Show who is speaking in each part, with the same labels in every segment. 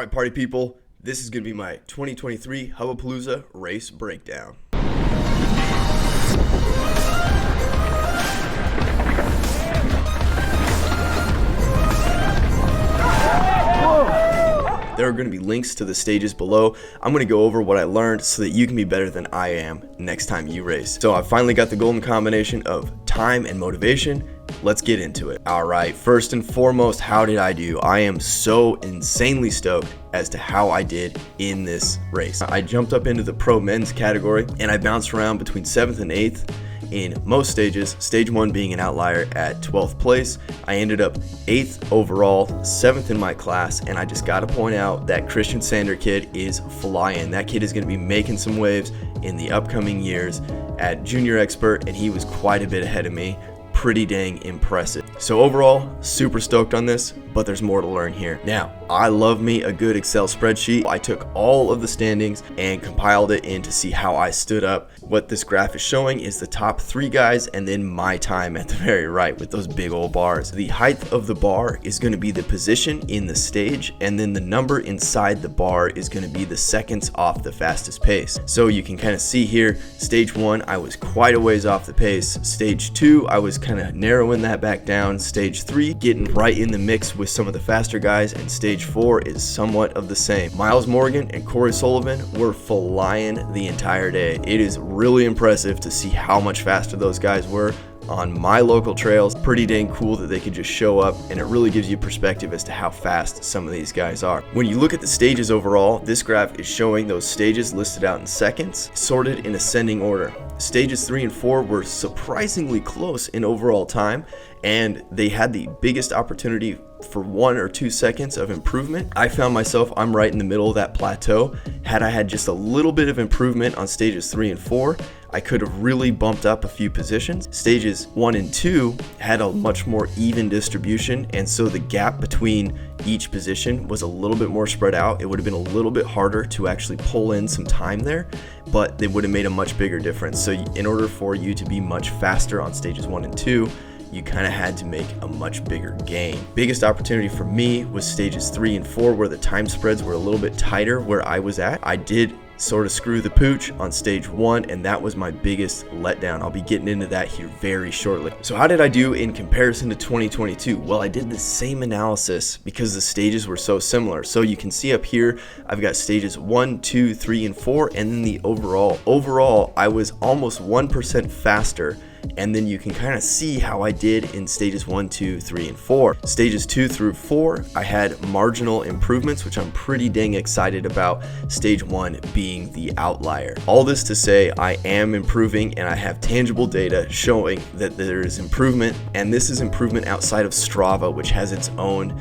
Speaker 1: Alright party people, this is going to be my 2023 Hubapalooza race breakdown. There are going to be links to the stages below. I'm going to go over what I learned so that you can be better than I am next time you race. So I finally got the golden combination of time and motivation. Let's get into it. Alright, first and foremost, how did I do? I am so insanely stoked as to how I did in this race. I jumped up into the pro men's category and I bounced around between 7th and 8th in most stages, stage 1 being an outlier at 12th place. I ended up 8th overall, 7th in my class, and I just gotta point out that Christian Sander kid is flying. That kid is gonna be making some waves in the upcoming years at junior expert, and he was quite a bit ahead of me. Pretty dang impressive. So overall, super stoked on this, but there's more to learn here. Now, I love me a good Excel spreadsheet. I took all of the standings and compiled it in to see how I stood up. What this graph is showing is the top 3 guys and then my time at the very right with those big old bars. The height of the bar is going to be the position in the stage, and then the number inside the bar is going to be the seconds off the fastest pace. So you can kind of see here, stage 1, I was quite a ways off the pace. Stage 2, I was kind of narrowing that back down. Stage 3, getting right in the mix with some of the faster guys, and stage 4 is somewhat of the same. Miles Morgan and Corey Sullivan were flying the entire day. It is really impressive to see how much faster those guys were on my local trails. Pretty dang cool that they could just show up, and it really gives you perspective as to how fast some of these guys are. When you look at the stages overall, this graph is showing those stages listed out in seconds, sorted in ascending order. Stages 3 and 4 were surprisingly close in overall time, and they had the biggest opportunity for 1 or 2 seconds of improvement. I found myself, I'm right in the middle of that plateau. Had I had just a little bit of improvement on stages 3 and 4, I could have really bumped up a few positions. Stages 1 and 2 had a much more even distribution, and so the gap between each position was a little bit more spread out. It would have been a little bit harder to actually pull in some time there, but they would have made a much bigger difference. So in order for you to be much faster on stages 1 and 2, you kind of had to make a much bigger gain. Biggest opportunity for me was stages 3 and 4, where the time spreads were a little bit tighter where I was at. I did sort of screw the pooch on stage 1, and that was my biggest letdown. I'll be getting into that here very shortly. So how did I do in comparison to 2022? Well, I did the same analysis because the stages were so similar. So you can see up here, I've got stages 1, 2, 3, and 4, and then the overall. Overall, I was almost 1% faster, and then you can kind of see how I did in stages 1, 2, 3, and 4. Stages 2 through 4, I had marginal improvements, which I'm pretty dang excited about. Stage 1 being the outlier. All this to say, I am improving, and I have tangible data showing that there is improvement, and this is improvement outside of Strava, which has its own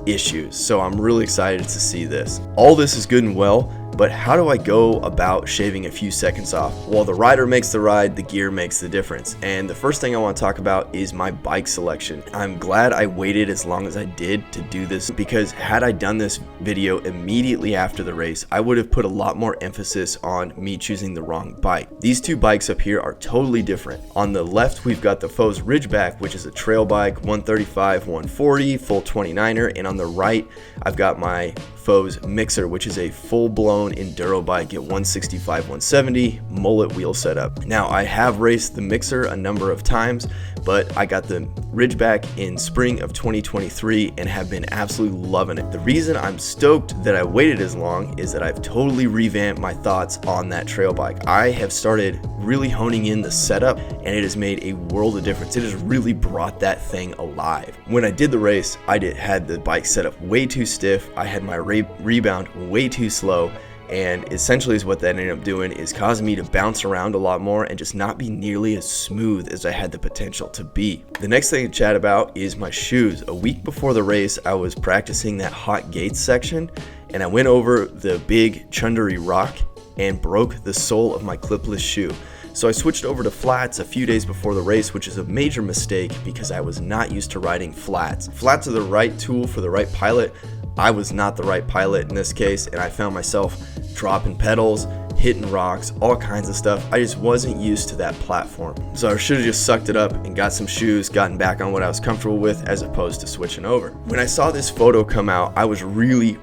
Speaker 1: issues. So I'm really excited to see this. All this is good and well, but how do I go about shaving a few seconds off? Well, the rider makes the ride, the gear makes the difference. And the first thing I want to talk about is my bike selection. I'm glad I waited as long as I did to do this, because had I done this video immediately after the race, I would have put a lot more emphasis on me choosing the wrong bike. These two bikes up here are totally different. On the left, we've got the Foes Ridgeback, which is a trail bike, 135, 140, full 29er. And on the right, I've got my Foes Mixer, which is a full-blown enduro bike at 165, 170 mullet wheel setup. Now, I have raced the Mixer a number of times, but I got the Ridgeback in spring of 2023 and have been absolutely loving it. The reason I'm stoked that I waited as long is that I've totally revamped my thoughts on that trail bike. I have started really honing in the setup, and it has made a world of difference. It has really brought that thing alive. When I did the race, I had the bike set up way too stiff. I had my rebound way too slow, and essentially is what that ended up doing is causing me to bounce around a lot more and just not be nearly as smooth as I had the potential to be. The next thing to chat about is my shoes. A week before the race, I was practicing that hot gates section, and I went over the big Chundari rock and broke the sole of my clipless shoe. So I switched over to flats a few days before the race, which is a major mistake because I was not used to riding flats. Flats are the right tool for the right pilot. I was not the right pilot in this case, and I found myself dropping pedals hitting rocks, all kinds of stuff. I just wasn't used to that platform. So I should have just sucked it up and got some shoes, gotten back on what I was comfortable with as opposed to switching over. When I saw this photo come out, I was really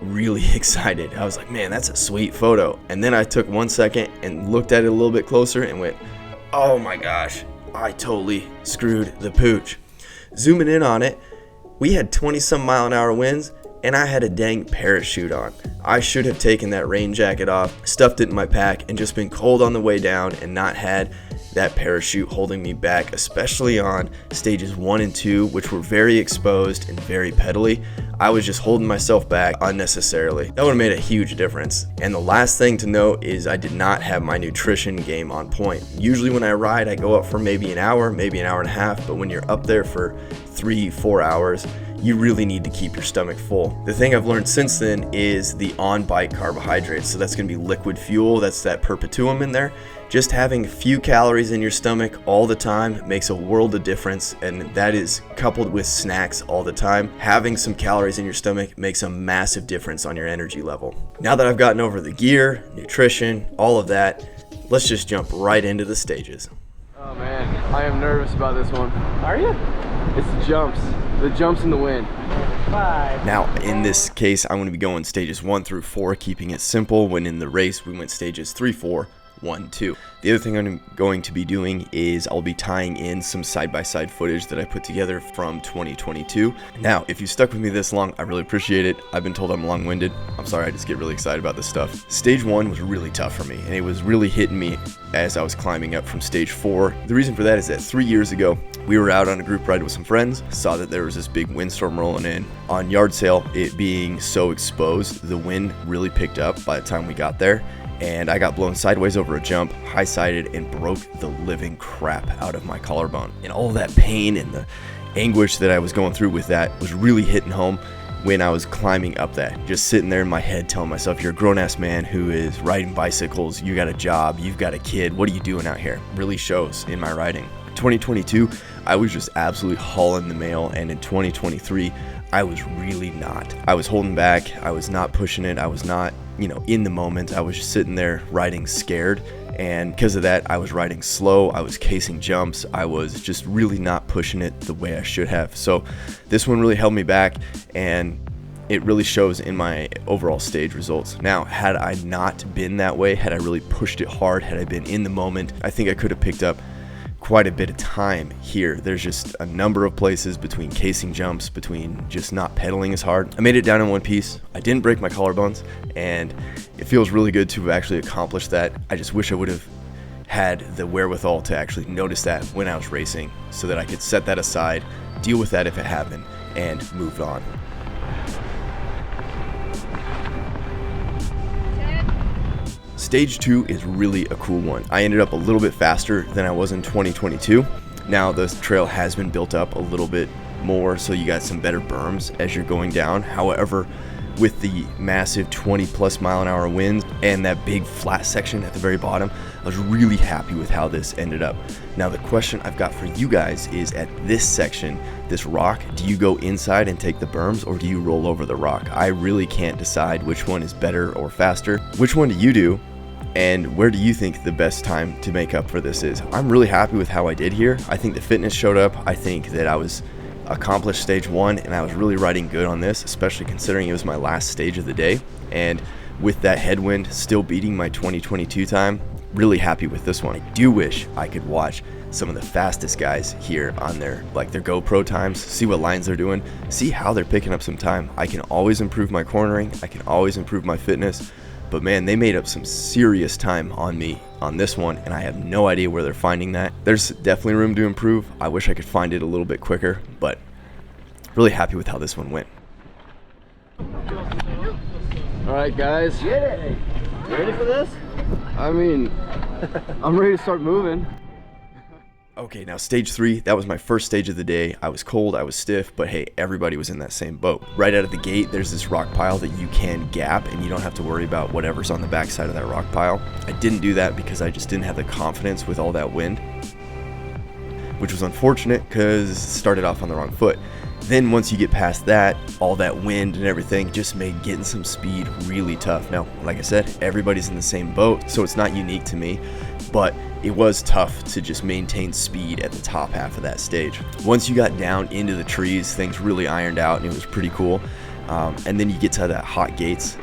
Speaker 1: excited. I was like, man, that's a sweet photo. And then I took 1 second and looked at it a little bit closer and went, oh my gosh, I totally screwed the pooch. Zooming in on it, we had 20-some mile-an-hour winds, and I had a dang parachute on. I should have taken that rain jacket off, stuffed it in my pack, and just been cold on the way down and not had that parachute holding me back, especially on stages 1 and 2, which were very exposed and very pedally. I was just holding myself back unnecessarily. That would have made a huge difference. And the last thing to note is I did not have my nutrition game on point. Usually when I ride, I go up for maybe an hour and a half, but when you're up there for 3-4 hours, you really need to keep your stomach full. The thing I've learned since then is the on-bike carbohydrates. So that's gonna be liquid fuel, that's that perpetuum in there. Just having few calories in your stomach all the time makes a world of difference, and that is coupled with snacks all the time. Having some calories in your stomach makes a massive difference on your energy level. Now that I've gotten over the gear, nutrition, all of that, let's just jump right into the stages.
Speaker 2: Oh man, I am nervous about this one. Are you? It's the jumps in the wind. 5.
Speaker 1: Now, in this case, I'm going to be going stages 1 through 4, keeping it simple, when in the race we went stages 3, 4, 1, 2. The other thing I'm going to be doing is I'll be tying in some side-by-side footage that I put together from 2022. Now, if you stuck with me this long, I really appreciate it. I've been told I'm long-winded. I'm sorry, I just get really excited about this stuff. Stage 1 was really tough for me, and it was really hitting me as I was climbing up from stage 4. The reason for that is that 3 years ago, we were out on a group ride with some friends, saw that there was this big windstorm rolling in. On yard sale, it being so exposed, the wind really picked up by the time we got there, and I got blown sideways over a jump, high-sided, and broke the living crap out of my collarbone. And all that pain and the anguish that I was going through with that was really hitting home when I was climbing up that. Just sitting there in my head telling myself, you're a grown-ass man who is riding bicycles, you got a job, you've got a kid, what are you doing out here? Really shows in my riding. 2022, I was just absolutely hauling the mail, and in 2023, I was really not. I was holding back, I was not pushing it, I was not, in the moment. I was just sitting there riding scared, and because of that, I was riding slow, I was casing jumps, I was just really not pushing it the way I should have. So this one really held me back, and it really shows in my overall stage results. Now, had I not been that way, had I really pushed it hard, had I been in the moment, I think I could have picked up quite a bit of time here. There's just a number of places between casing jumps, between just not pedaling as hard. I made it down in one piece. I didn't break my collarbones, and it feels really good to have actually accomplished that. I just wish I would have had the wherewithal to actually notice that when I was racing, so that I could set that aside, deal with that if it happened, and move on. Stage 2 is really a cool one. I ended up a little bit faster than I was in 2022. Now the trail has been built up a little bit more, so you got some better berms as you're going down. However, with the massive 20+ mile-an-hour winds and that big flat section at the very bottom, I was really happy with how this ended up. Now the question I've got for you guys is, at this section, this rock, do you go inside and take the berms, or do you roll over the rock? I really can't decide which one is better or faster. Which one do you do? And where do you think the best time to make up for this is? I'm really happy with how I did here. I think the fitness showed up. I think that I was accomplished stage 1, and I was really riding good on this, especially considering it was my last stage of the day. And with that headwind still beating my 2022 time, really happy with this one. I do wish I could watch some of the fastest guys here on their GoPro times, see what lines they're doing, see how they're picking up some time. I can always improve my cornering, I can always improve my fitness, but man, they made up some serious time on me on this one, and I have no idea where they're finding that. There's definitely room to improve. I wish I could find it a little bit quicker, but really happy with how this one went.
Speaker 2: All right, guys. Get it.
Speaker 3: You ready for this?
Speaker 2: I mean, I'm ready to start moving.
Speaker 1: Okay, now stage 3, that was my first stage of the day. I was cold, I was stiff, but hey, everybody was in that same boat. Right out of the gate, there's this rock pile that you can gap, and you don't have to worry about whatever's on the backside of that rock pile. I didn't do that because I just didn't have the confidence with all that wind, which was unfortunate because it started off on the wrong foot. Then once you get past that, all that wind and everything just made getting some speed really tough. Now, like I said, everybody's in the same boat, so it's not unique to me, but it was tough to just maintain speed at the top half of that stage. Once you got down into the trees, things really ironed out and it was pretty cool. And then you get to that hot gates.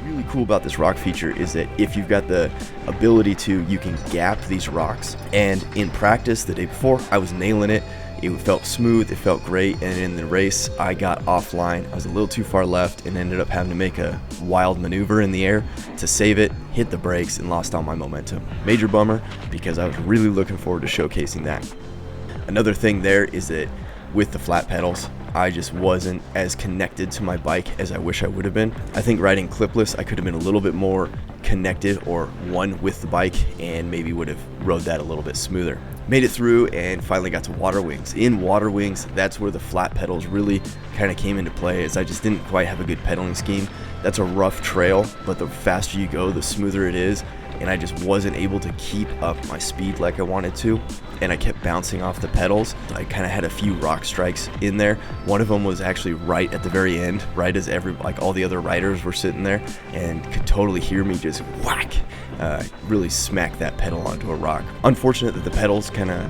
Speaker 1: Really cool about this rock feature is that if you've got the ability to, you can gap these rocks. And in practice the day before, I was nailing it. It felt smooth, it felt great, and in the race I got offline. I was a little too far left and ended up having to make a wild maneuver in the air to save it, hit the brakes, and lost all my momentum. Major bummer, because I was really looking forward to showcasing that. Another thing there is that with the flat pedals, I just wasn't as connected to my bike as I wish I would have been. I think riding clipless, I could have been a little bit more connected or one with the bike and maybe would have rode that a little bit smoother. Made it through and finally got to water wings. In water wings, that's where the flat pedals really kind of came into play, as I just didn't quite have a good pedaling scheme. That's a rough trail, but the faster you go, the smoother it is, and I just wasn't able to keep up my speed like I wanted to, and I kept bouncing off the pedals. I kind of had a few rock strikes in there. One of them was actually right at the very end, right as all the other riders were sitting there, and could totally hear me just whack, really smack that pedal onto a rock. Unfortunate that the pedals kind of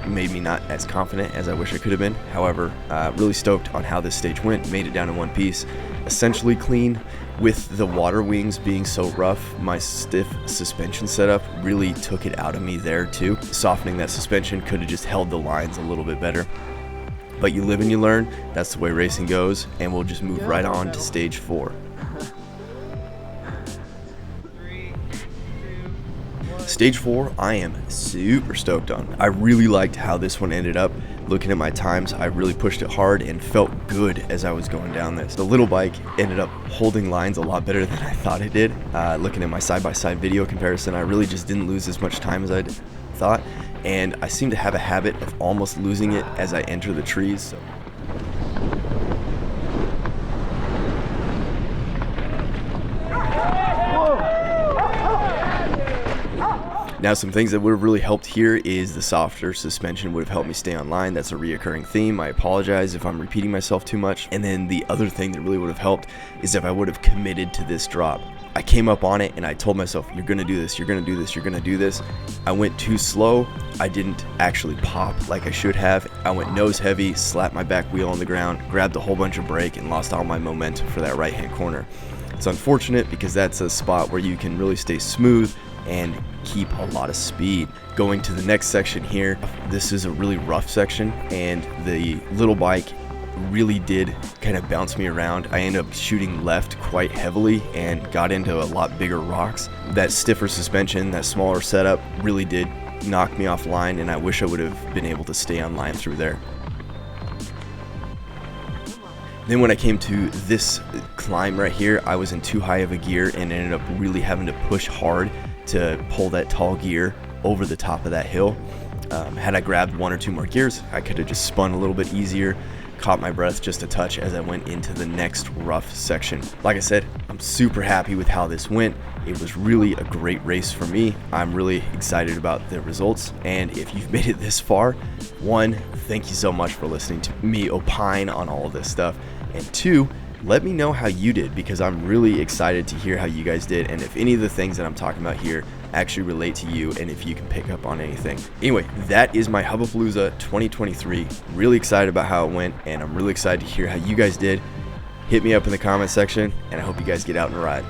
Speaker 1: made me not as confident as I wish I could have been. However, really stoked on how this stage went. Made it down in one piece, essentially clean. With the water wings being so rough, my stiff suspension setup really took it out of me there too. Softening that suspension could have just held the lines a little bit better. But you live and you learn. That's the way racing goes, and we'll just move right on to stage 4. Stage 4, I am super stoked on. I really liked how this one ended up. Looking at my times, I really pushed it hard and felt good as I was going down this. The little bike ended up holding lines a lot better than I thought it did. Looking at my side-by-side video comparison, I really just didn't lose as much time as I thought, and I seem to have a habit of almost losing it as I enter the trees. Now, some things that would have really helped here is the softer suspension would have helped me stay online. That's a reoccurring theme. I apologize if I'm repeating myself too much. And then the other thing that really would have helped is if I would have committed to this drop. I came up on it and I told myself, you're gonna do this, you're gonna do this, you're gonna do this. I went too slow. I didn't actually pop like I should have. I went nose heavy, slapped my back wheel on the ground, grabbed a whole bunch of brake, and lost all my momentum for that right-hand corner. It's unfortunate because that's a spot where you can really stay smooth and keep a lot of speed. Going to the next section here, this is a really rough section, and the little bike really did kind of bounce me around. I ended up shooting left quite heavily and got into a lot bigger rocks. That stiffer suspension, that smaller setup really did knock me offline, and I wish I would have been able to stay online through there. Then when I came to this climb right here, I was in too high of a gear and ended up really having to push hard to pull that tall gear over the top of that hill. Had I grabbed 1 or 2 more gears, I could have just spun a little bit easier, caught my breath just a touch as I went into the next rough section. Like I said, I'm super happy with how this went. It was really a great race for me. I'm really excited about the results, and if you've made it this far, 1, thank you so much for listening to me opine on all of this stuff, and 2, let me know how you did, because I'm really excited to hear how you guys did, and if any of the things that I'm talking about here actually relate to you, and if you can pick up on anything. Anyway, that is my Hubapalooza 2023. Really excited about how it went, and I'm really excited to hear how you guys did. Hit me up in the comment section, and I hope you guys get out and ride.